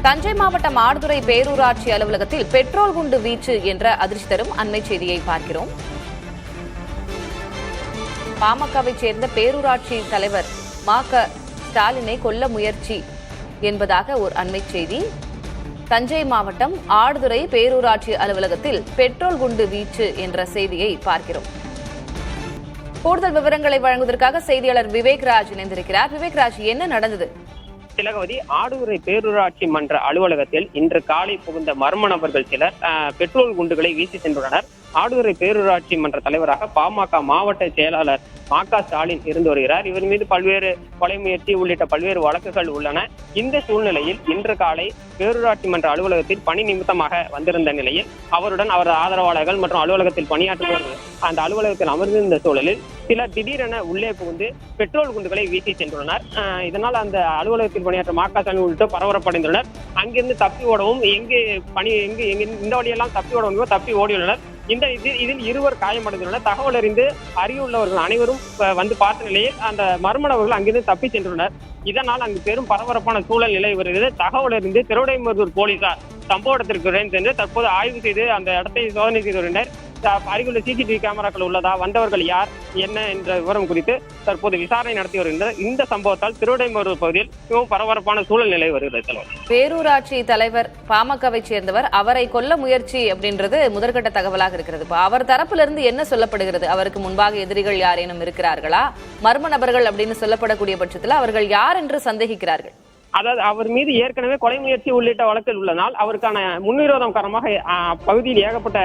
தஞ்சை மாவட்டம் ஆடுதுறை பேரூராட்சி அலுவலகத்தில் பெட்ரோல் குண்டு வீச்சு என்ற அதிர்ச்சி தரும் அண்மை செய்தியை பார்க்கிறோம். பாமகவைச் சேர்ந்த பேரூராட்சி தலைவர் ஸ்டாலினை கொல்ல முயற்சி என்பதாக ஒரு அண்மை செய்தி. தஞ்சை மாவட்டம் ஆடுதுறை பேரூராட்சி அலுவலகத்தில் பெட்ரோல் குண்டு வீச்சு என்ற செய்தியை பார்க்கிறோம். கூடுதல் விவரங்களை வழங்குவதற்காக செய்தியாளர் விவேக்ராஜ் இணைந்திருக்கிறார். விவேக்ராஜ், என்ன நடந்தது? திலகவதி, ஆடுதுறை பேரூராட்சி மன்ற அலுவலகத்தில் இன்று காலை புகுந்த மர்ம நபர்கள் சிலர் பெட்ரோல் குண்டுகளை வீசி சென்றுள்ளனர். ஆடுதுறை பேரூராட்சி மன்ற தலைவராக பாமக மாவட்ட செயலாளர் ஸ்டாலின் இருந்து வருகிறார். இவர் மீது பல்வேறு கொலை முயற்சி உள்ளிட்ட பல்வேறு வழக்குகள் உள்ளன. இந்த சூழ்நிலையில் இன்று காலை பேரூராட்சி மன்ற அலுவலகத்தில் பணி நிமித்தமாக வந்திருந்த நிலையில் அவருடன் அவரது ஆதரவாளர்கள் மற்றும் அலுவலகத்தில் பணியாற்றுபவர்கள் அந்த அலுவலகத்தில் அமர்ந்திருந்த சூழலில் சிலர் திடீரென உள்ளே புகுந்து பெட்ரோல் குண்டுகளை வீசி சென்றுள்ளனர். இதனால் அந்த அலுவலகத்தில் பணியாற்ற ஸ்டாலின் உள்ளிட்ட பரபரப்படைந்துள்ளனர். அங்கிருந்து தப்பி ஓடவும் இந்த வழியெல்லாம் தப்பி ஓடவும் தப்பி ஓடியுள்ளனர். இதில் இருவர் காயமடைந்துள்ளனர். தகவல் அறிந்து அறிவுள்ளவர்கள் அனைவரும் வந்து பார்த்த நிலையில் அந்த மர்ம நபர்கள் அங்கிருந்து தப்பி சென்றுள்ளனர். இதனால் அங்கு பெரும் பரபரப்பான சூழல் நிலை வருகிறது. தகவல் அறிந்து திருவிடைமருதூர் போலீசார் சம்பவ இடத்திற்கு சென்று தற்போது ஆய்வு செய்து அந்த இடத்தை சோதனை செய்து வருகின்றனர். அருகிலுள்ள சிசிடிவி கேமராக்கள் உள்ளதா, வந்தவர்கள் யார், என்ன என்ற விவரம் குறித்து தற்போது விசாரணை நடத்தி வருகின்றனர். இந்த சம்பவத்தால் திருவிடைமருதூர் பகுதியில் மிகவும் பரபரப்பான சூழல் நிலை வருகிறது. பேரூராட்சி தலைவர் பாமகவை சேர்ந்தவர், அவரை கொல்ல முயற்சி அப்படின்றது முதற்கட்ட தகவலாக இருக்கிறது. அவர் தரப்புல இருந்து என்ன சொல்லப்படுகிறது? அவருக்கு முன்பாக எதிரிகள் யாரேனும் இருக்கிறார்களா? மர்ம நபர்கள் அப்படின்னு சொல்லப்படக்கூடிய பட்சத்தில் அவர்கள் யார் என்று சந்தேகிக்கிறார்கள்? அதாவது அவர் மீது ஏற்கனவே கொலை முயற்சி உள்ளிட்ட வழக்கில் உள்ளனால் அவருக்கான முன்விரோதம் காரணமாக பகுதியில் ஏகப்பட்ட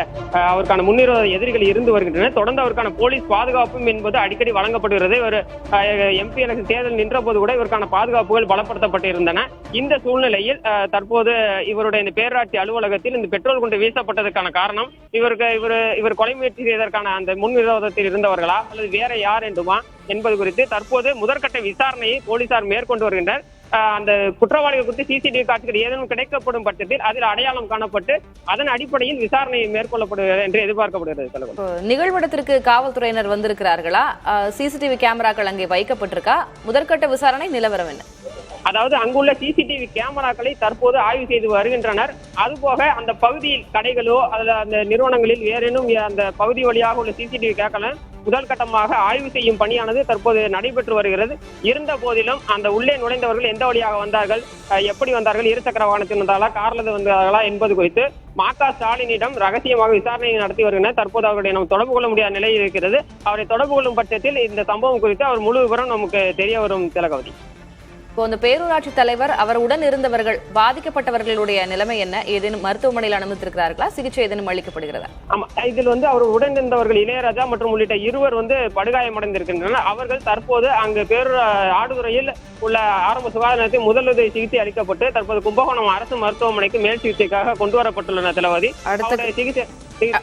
அவருக்கான முன்விரோத எதிரிகள் இருந்து வருகின்றனர். தொடர்ந்து அவருக்கான போலீஸ் பாதுகாப்பும் என்பது அடிக்கடி வழங்கப்படுகிறது. ஒரு எம்பி எலெக்ஷன் தேர்தல் நின்ற போது கூட இவருக்கான பாதுகாப்புகள் பலப்படுத்தப்பட்டிருந்தன. இந்த சூழ்நிலையில் தற்போது இவருடைய இந்த பேரூராட்சி அலுவலகத்தில் இந்த பெட்ரோல் குண்டு வீசப்பட்டதற்கான காரணம் இவர் கொலை முயற்சி செய்வதற்கான அந்த முன்விரோதத்தில் இருந்தவர்களா அல்லது வேற யார் என்றுமா என்பது குறித்து தற்போது முதற்கட்ட விசாரணையை போலீசார் மேற்கொண்டு வருகின்றனர். அந்த குற்றவாளிகள் குறித்து சிசிடிவி காட்சிகள் ஏதேனும் கிடைக்கப்படும் பட்சத்தில் அதில் அடையாளம் காணப்பட்டு அதன் அடிப்படையில் விசாரணை மேற்கொள்ளப்படுகிறது என்று எதிர்பார்க்கப்படுகிறது. நிகழ்விடத்திற்கு காவல்துறையினர் வந்திருக்கிறார்களா? சிசிடிவி கேமராக்கள் அங்கே வைக்கப்பட்டிருக்கா? முதற்கட்ட விசாரணை நிலவரம் என்ன? அதாவது அங்குள்ள சிசிடிவி கேமராக்களை தற்போது ஆய்வு செய்து வருகின்றனர். அதுபோக அந்த பகுதியில் கடைகளோ அல்லது அந்த நிறுவனங்களில் வேறேனும் அந்த பகுதி வழியாக உள்ள சிசிடிவி கேமரா முதல் கட்டமாக ஆய்வு செய்யும் பணியானது தற்போது நடைபெற்று வருகிறது. இருந்த போதிலும் அந்த உள்ளே நுழைந்தவர்கள் எந்த வழியாக வந்தார்கள், எப்படி வந்தார்கள், இருசக்கர வாகனத்தில் வந்தார்களா, கார்ல வந்தார்களா என்பது குறித்து ஸ்டாலினிடம் ரகசியமாக விசாரணை நடத்தி வருகின்றனர். தற்போது அவருடைய நாம் தொடர்பு கொள்ள முடியாத நிலை இருக்கிறது. அவரை தொடர்பு கொள்ளும் பட்சத்தில் இந்த சம்பவம் குறித்து அவர் முழு விவரம் நமக்கு தெரிய வரும். திலகவதி, இப்போ இந்த பேரூராட்சி தலைவர் அவருடன் இருந்தவர்கள் பாதிக்கப்பட்டவர்களுடைய நிலைமை என்ன? ஏதேனும் மருத்துவமனையில் அனுமதித்திருக்கிறார்களா? சிகிச்சை ஏதேனும் அளிக்கப்படுகிறதா? ஆமா, இதில் அவர் உடன் இருந்தவர்கள் இளையராஜா மற்றும் உள்ளிட்ட இருவர் படுகாயமடைந்திருக்கின்றனர். அவர்கள் தற்போது அங்கு ஆடுதுறையில் உள்ள ஆரம்ப சுகாதார நிலையத்தில் முதலுதவி சிகிச்சை அளிக்கப்பட்டு தற்போது கும்பகோணம் அரசு மருத்துவமனைக்கு மேல் சிகிச்சைக்காக கொண்டு வரப்பட்டுள்ளன. திலகவதி,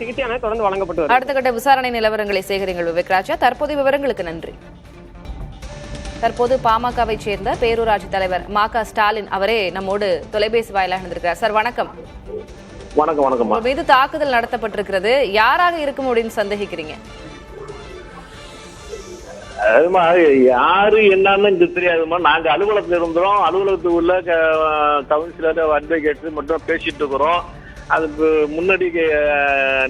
சிகிச்சையானது தொடர்ந்து வழங்கப்பட்டு அடுத்த கட்ட விசாரணை நிலவரங்களை சேகரிங்கள் விவேக்ராஜா. தற்போதைய விவரங்களுக்கு நன்றி. தற்போது பாமகவை சேர்ந்த பேரூராட்சி தலைவர் ஸ்டாலின் அவரே நம்மோடு தொலைபேசி வாயிலாக இருந்திருக்கிறார். சார், வணக்கம். வணக்கம். வணக்கம். மீது தாக்குதல் நடத்தப்பட்டிருக்கிறது, யாராக இருக்கும் அப்படின்னு சந்தேகிக்கிறீங்க? யாரு என்னன்னு தெரியாதுமா. நாங்க அலுவலகத்துல இருந்தோம். அலுவலகத்துக்கு உள்ள கவுன்சிலர் அட்வொகேட் மட்டும் பேசிட்டு இருக்கிறோம். அதுக்கு முன்னாடி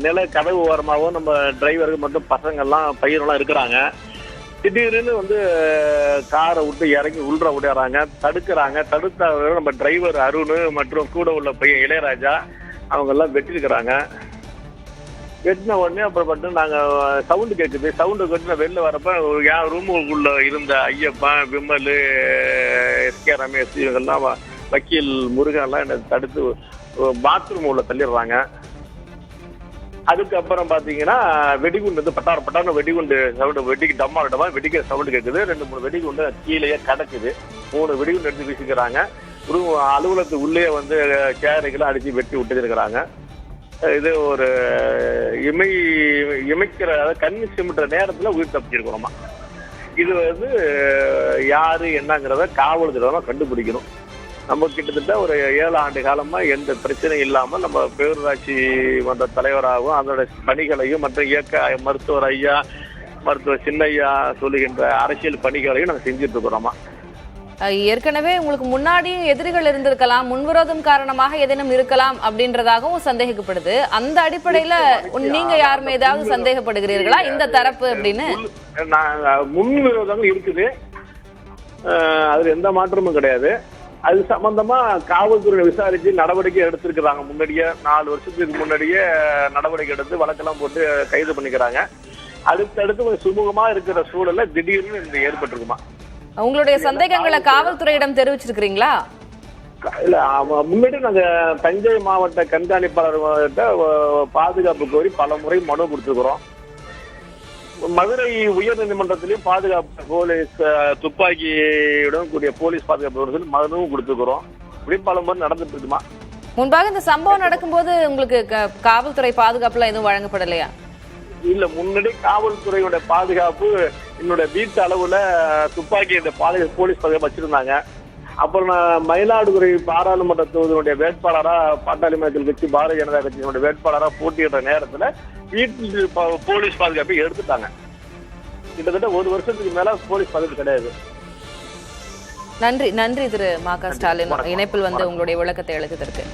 நில கதவு ஓரமாகவும் நம்ம டிரைவருக்கு மட்டும் பசங்கள்லாம் பையனெல்லாம் இருக்கிறாங்க. திடீர்னு காரை விட்டு இறங்கி உள்ற விடுறாங்க, தடுக்கிறாங்க. தடுத்த நம்ம டிரைவர் அருண் மற்றும் கூட உள்ள பையன் இளையராஜா அவங்க எல்லாம் வெட்டிருக்கிறாங்க. வெட்டின உடனே அப்புறம் நாங்கள் சவுண்டு கேட்குது. சவுண்டு கேட்டு வெளில வரப்ப என் ரூமுக்குள்ள இருந்த ஐயப்பன், விமல், எஸ்கே ரமேஷ் இவங்கெல்லாம் வக்கீல் முருகன்லாம் என்னை தடுத்து பாத்ரூம் உள்ள தள்ளிடுறாங்க. அதுக்கப்புறம் பாத்தீங்கன்னா வெடிகுண்டு பட்டாரம் வெடிகுண்டு சவுண்டு, டம்மா வெடிக்கிற சவுண்டு கேட்குது. 2-3 வெடிகுண்டு கீழே கிடக்குது. 3 வெடிகுண்டு எடுத்து வீசிக்கிறாங்க. அலுவலகத்துக்கு உள்ளே சேரைகளை அடிச்சு வெட்டி விட்டுருக்கிறாங்க. இது ஒரு இமைக்கிற கண்ணு சிமிட்டுற நேரத்துல உயிர் தப்பிச்சிருக்கிறோமா. இது யாரு என்னங்கிறத காவல்துறை கண்டுபிடிக்கணும். நம்ம கிட்டத்தட்ட ஒரு 7 ஆண்டு காலமா எந்த பிரச்சனையும் இல்லாமல் நம்ம பேரூராட்சி மன்ற தலைவராகவும் அதோட பணிகளையும் மற்ற இயக்க மருத்துவர் ஐயா, மருத்துவர் சின்னையா சொல்லுகின்ற அரசியல் பணிகளையும் நாங்கள் செஞ்சுட்டு இருக்கிறோமா. ஏற்கனவே உங்களுக்கு முன்னாடியும் எதிரிகள் இருந்திருக்கலாம், முன்விரோதம் காரணமாக ஏதேனும் இருக்கலாம் அப்படின்றதாகவும் சந்தேகிக்கப்படுது. அந்த அடிப்படையில நீங்க யார் மீதாவது சந்தேகப்படுகிறீர்களா இந்த தரப்பு அப்படின்னு? முன் விரோதங்கள் இருக்குது, அதுல எந்த மாற்றமும் கிடையாது. அது சம்பந்தமா காவல்துறை விசாரிச்சு நடவடிக்கை எடுத்திருக்கிறாங்க. முன்னாடியே 4 வருஷத்துக்கு முன்னாடியே நடவடிக்கை எடுத்து வழக்கெல்லாம் போட்டு கைது பண்ணிக்கிறாங்க. அடுத்தடுத்து கொஞ்சம் சுமூகமா இருக்கிற சூழல்ல திடீர்னு இந்த ஏற்பட்டிருக்குமா? உங்களுடைய சந்தேகங்களை காவல்துறையிடம் தெரிவிச்சிருக்கீங்களா? இல்ல, முன்னாடி நாங்க தஞ்சை மாவட்ட கண்காணிப்பாளர்கிட்ட பாதுகாப்பு கோரி பல முறை மனு கொடுத்துருக்கிறோம். மதுரை உயர் நீதிமன்றத்திலையும் பாதுகாப்பு போலீஸ் துப்பாக்கியுடன் கூடிய போலீஸ் பாதுகாப்பு மனுவும் கொடுத்துருக்கிறோம். இப்படி பல முறை நடந்துட்டு இருக்குமா? முன்பாக இந்த சம்பவம் நடக்கும்போது உங்களுக்கு காவல்துறை பாதுகாப்புலாம் எதுவும் வழங்கப்படலையா? இல்ல, முன்னாடி காவல்துறையோட பாதுகாப்பு என்னோட வீட்டு அளவுல துப்பாக்கி போலீஸ் பாதுகாப்பு வச்சிருந்தாங்க. அப்புறம் நான் மயிலாடுதுறை பாராளுமன்ற தொகுதியினுடைய வேட்பாளரா பாட்டாளி மக்கள் கட்சி பாரதிய ஜனதா கட்சியினுடைய வேட்பாளரா போட்டியிடுற நேரத்துல வீட்டு போலீஸ் பாதுகாப்பை எடுத்துட்டாங்க. கிட்டத்தட்ட 1 வருஷத்துக்கு மேல போலீஸ் பாதுகாப்பு கிடையாது. நன்றி திரு ம.க. ஸ்டாலின், இணைப்பில் வந்து உங்களுடைய விளக்கத்தை அளித்ததற்கு.